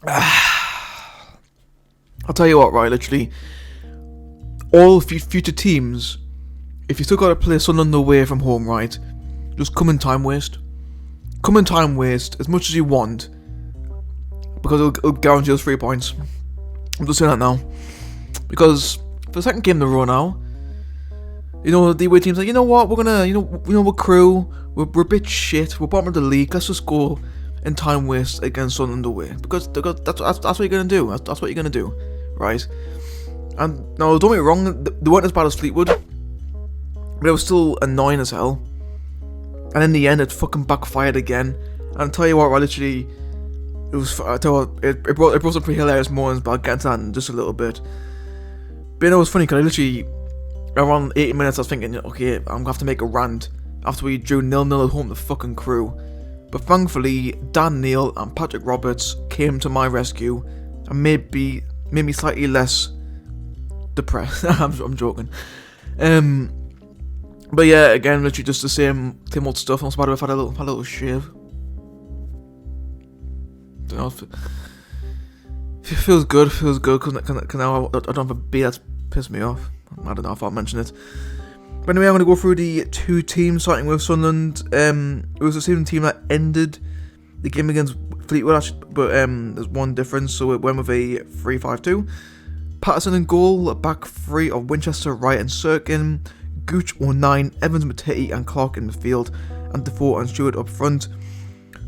I'll tell you what, right, literally, all future teams, if you still got to play Sunderland away from home, right, just come in time waste. Come in time waste as much as you want, because it'll guarantee us 3 points. I'm just saying that now. Because for the second game in a row now, the away team's like, you know what, we're gonna, we're Crewe, we're a bit shit, we're bottom of the league, let's just go in time waste against Sunderland away. Because that's what you're gonna do. That's what you're gonna do, right? And now, don't get me wrong, they weren't as bad as Fleetwood, but it was still annoying as hell. And in the end, it fucking backfired again. And I'll tell you what, right, literally, it brought some pretty hilarious moments, but I'll get into that in just a little bit. But it was funny, because I literally, around 80 minutes, I was thinking, okay, I'm going to have to make a rant after we drew 0-0 at home to fucking Crewe. But thankfully, Dan Neil and Patrick Roberts came to my rescue and made me slightly less depressed. I'm joking. But yeah, again, literally just the same old stuff. I'm about to have had a little shave. Don't know, it feels good, because now I don't have a beard that's pissed me off. I don't know if I'll mention it. But anyway, I'm going to go through the two teams, starting with Sunderland. It was the same team that ended the game against Fleetwood, actually, but there's one difference, so it went with a 3-5-2. Patterson in goal, back three of Winchester, Wright and Sirkin, Gooch 09, Evans, Mattetti and Clarke in the field, and Defoe and Stewart up front.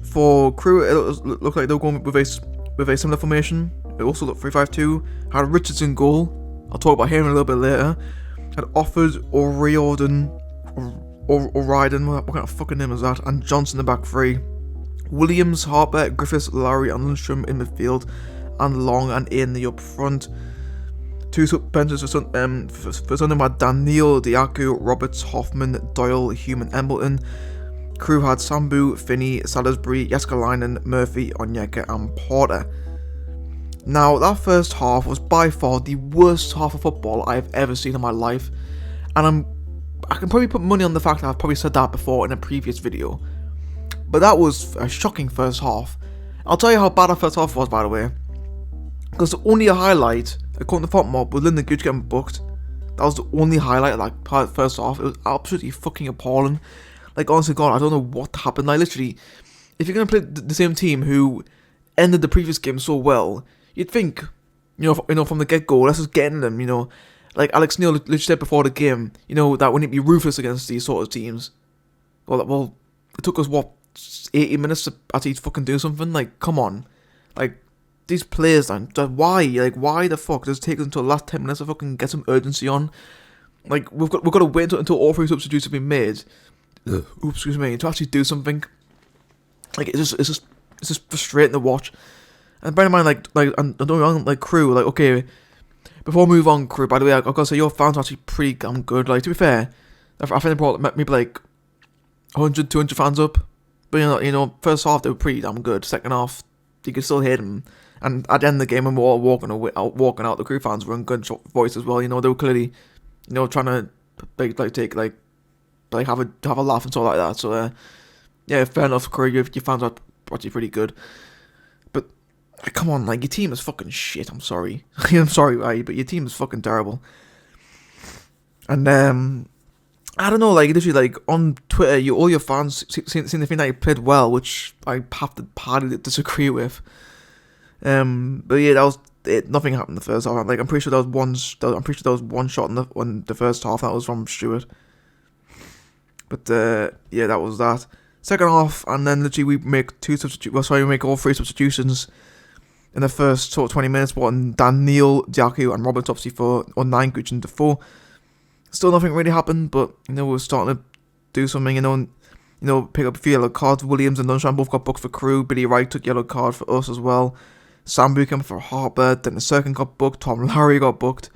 For Crewe, it looked like they were going with a similar formation. It also looked 3-5-2. Had Richards in goal. I'll talk about him a little bit later. Had Offord, O'Riordan, what kind of fucking name is that? And Johnson in the back three. Williams, Harper, Griffiths, Lowry and Lundstrom in midfield, and Long and Ainley up front. Two benches for Sunderland had Dan Neil, Diaku, Roberts, Hoffman, Doyle, Hume and Embleton. Crewe had Sambu, Finney, Salisbury, Jääskeläinen, Murphy, Onyeka and Porter. Now, that first half was by far the worst half of football I've ever seen in my life, and I can probably put money on the fact that I've probably said that before in a previous video. But that was a shocking first half. I'll tell you how bad that first half was, by the way. Because the only highlight, according to FootMob, was Lyndon Gooch getting booked. That was the only highlight of that first half. It was absolutely fucking appalling. Like, honestly, God, I don't know what happened. Like, literally, if you're going to play the same team who ended the previous game so well, you'd think, from the get-go, let's just get in them, Like Alex Neil literally said before the game, that we need to be ruthless against these sort of teams. Well, it took us, 80 minutes to actually fucking do something? Like, come on. Like, these players, why? Like, why the fuck does it take us until the last 10 minutes to fucking get some urgency on? Like, we've got to wait until all three substitutes have been made. To actually do something. Like, it's just frustrating to watch. And bear in mind, and don't get me wrong, Crewe, okay, before we move on, Crewe, by the way, I've got to say, your fans are actually pretty damn good. Like, to be fair, I think they brought maybe 100, 200 fans up. But, first half, they were pretty damn good. Second half, you could still hear them. And at the end of the game, when we were all walking out, the Crewe fans were in good voice as well. They were clearly, trying to, have a laugh and stuff like that. So, yeah, fair enough, Crewe, your fans are actually pretty good. But, come on, your team is fucking shit, I'm sorry. I'm sorry, right, but your team is fucking terrible. And, I don't know, literally, on Twitter, all your fans seem to think that you played well, which I have to partly disagree with. But yeah, that was it. Nothing happened in the first half. I'm pretty sure there was one shot in the first half. That was from Stewart. But yeah, that was that. Second half, and then literally we make all three substitutions in the first sort of 20 minutes. Dan Neil, Diaku, and Roberts obviously for 09, Gooch and Defoe. Still nothing really happened, but we're starting to do something. Pick up a few yellow cards. Williams and Lundstrom both got booked for Crewe. Billy Wright took yellow card for us as well. Sambu came for Harper. Then the Sirkin got booked. Tom Lowry got booked.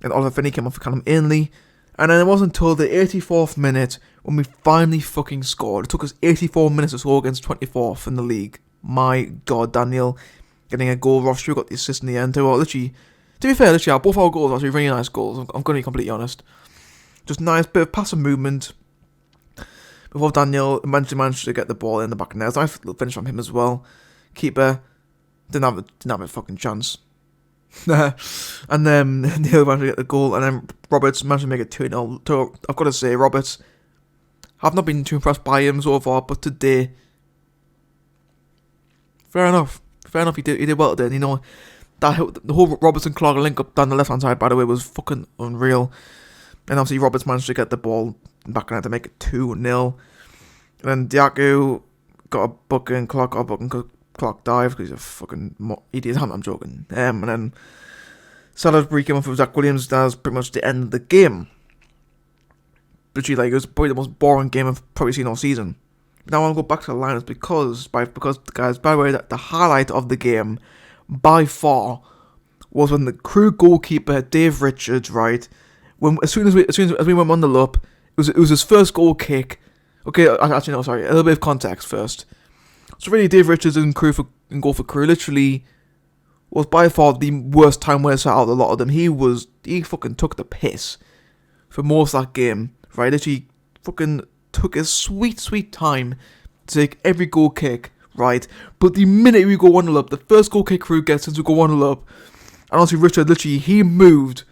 And Oliver Finney came off for Callum Ainley. And then it wasn't until the 84th minute when we finally fucking scored. It took us 84 minutes to score against 24th in the league. My God, Daniel getting a goal. Ross Stewart got the assist in the end. To be fair, both our goals are actually really nice goals. I'm going to be completely honest. Just nice bit of passive movement. Before Daniel eventually managed to get the ball in the back of net. Nice little finish from him as well. Keeper, Didn't have a fucking chance. And then Neil managed to get the goal, and then Roberts managed to make it 2-0. So I've got to say, Roberts, I've not been too impressed by him so far, but today, fair enough, he did well today. You know, the whole Roberts and Clarke link up down the left hand side, by the way, was fucking unreal. And obviously Roberts managed to get the ball back in to make it 2-0. And then Diaco got a booking, Clarke got a booking, Clarke dived because he's a fucking idiot. I'm joking. And then Salisbury came off with Zach Williams. That was pretty much the end of the game. Literally, like, it was probably the most boring game I've probably seen all season. Now I want to go back to the lineups because guys, by the way, the highlight of the game by far was when the Crewe goalkeeper Dave Richards, right, as soon as we went on the loop, it was his first goal kick. Okay, actually no, sorry, a little bit of context first. So really, Dave Richards in goal for Crewe literally was by far the worst time waster out of a lot of them. He fucking took the piss for most of that game, right? Literally fucking took his sweet time to take every goal kick, right? But the minute we go 1-0 up, the first goal kick Crewe gets since we go 1-0 up, and honestly, Richard literally, he moved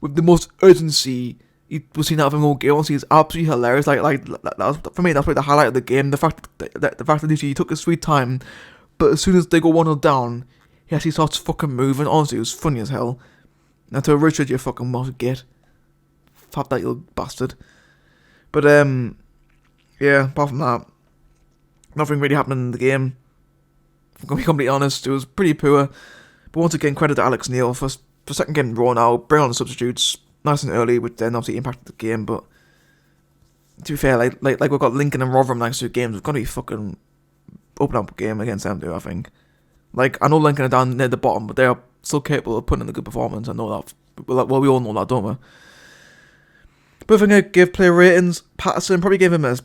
with the most urgency he was seen out of him all game. Honestly, it's absolutely hilarious. Like that was, for me, that's like the highlight of the game. The fact that literally he took his sweet time, but as soon as they go 1-0 down, he actually starts fucking moving. Honestly, it was funny as hell. And to Richard, you fucking must get. Fab that little bastard. But yeah, apart from that, nothing really happened in the game. If I'm going to be completely honest, it was pretty poor. But once again, credit to Alex Neil for second game in a row now. Bring on the substitutes nice and early, which then obviously impacted the game. But to be fair, like we've got Lincoln and Rotherham next 2 games. We've got to be fucking open up a game against them too, I think. Like, I know Lincoln are down near the bottom, but they are still capable of putting in a good performance. I know that. Well, we all know that, don't we? But if I'm going to give player ratings, Patterson, probably give him a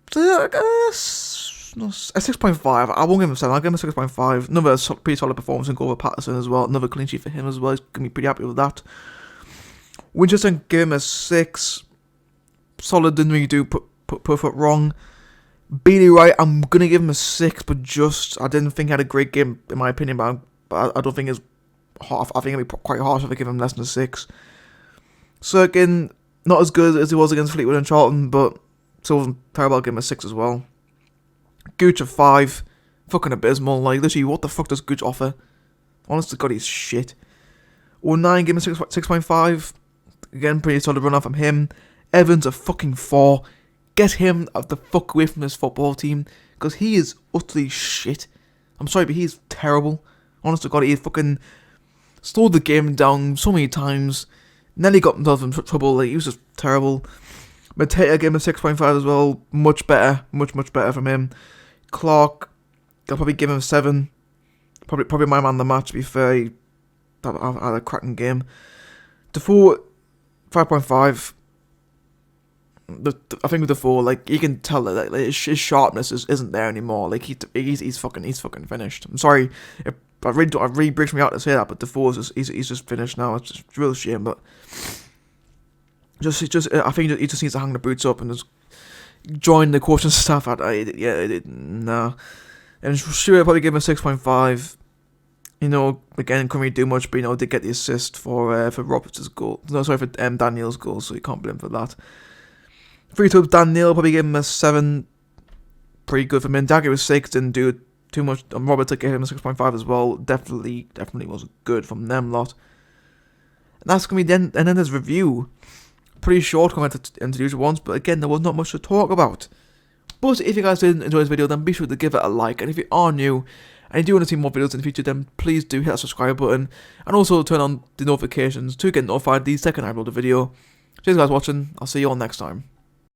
6.5. I won't give him a 7, I'll give him a 6.5. Another pretty solid performance in goal for Patterson as well. Another clean sheet for him as well. He's going to be pretty happy with that. Winchester, give him a 6. Solid, didn't really do put foot wrong. Bailey Wright, I'm going to give him a 6, but I didn't think he had a great game, in my opinion, but I don't think it's half. I think it'll be quite harsh if I give him less than a 6. Sirkin, not as good as he was against Fleetwood and Charlton, but still wasn't terrible. I'll give him a 6 as well. Gooch a 5. Fucking abysmal. Like, literally, what the fuck does Gooch offer? Honest to God, he's shit. 09, give him a 6.5. Again, pretty solid run off from him. Evans a fucking 4. Get him the fuck away from this football team, because he is utterly shit. I'm sorry, but he's terrible. Honest to God, he fucking slowed the game down so many times. Nearly got himself in trouble. Like, he was just terrible. Mateta gave him a 6.5 as well. Much better. Much better from him. Clarke, I'll probably give him a 7. Probably my man of the match, to be fair. He had a cracking game. Defoe, 5.5. I think with Defoe, like, you can tell that like, his sharpness isn't there anymore. Like, he's fucking finished. I'm sorry, it really breaks me out to say that, but Defoe he's just finished now. It's just a real shame, but just I think he just needs to hang the boots up and just join the coaching staff. Nah. And sure, I'll probably give him a 6.5. You know, again, couldn't really do much, but you know, did get the assist for Roberts' goal. No, sorry, for Daniel's goal, so you can't blame him for that. Free to Daniel, probably gave him a 7. Pretty good for him. Dagger was 6, didn't do too much. And Roberts gave him a 6.5 as well. Definitely was good from them lot. And that's going to be the end of this review. Pretty short compared to the usual ones, but again, there was not much to talk about. But if you guys did enjoy this video, then be sure to give it a like. And if you are new and you do want to see more videos in the future, then please do hit that subscribe button. And also turn on the notifications to get notified the second I upload a video. Cheers guys for watching. I'll see you all next time.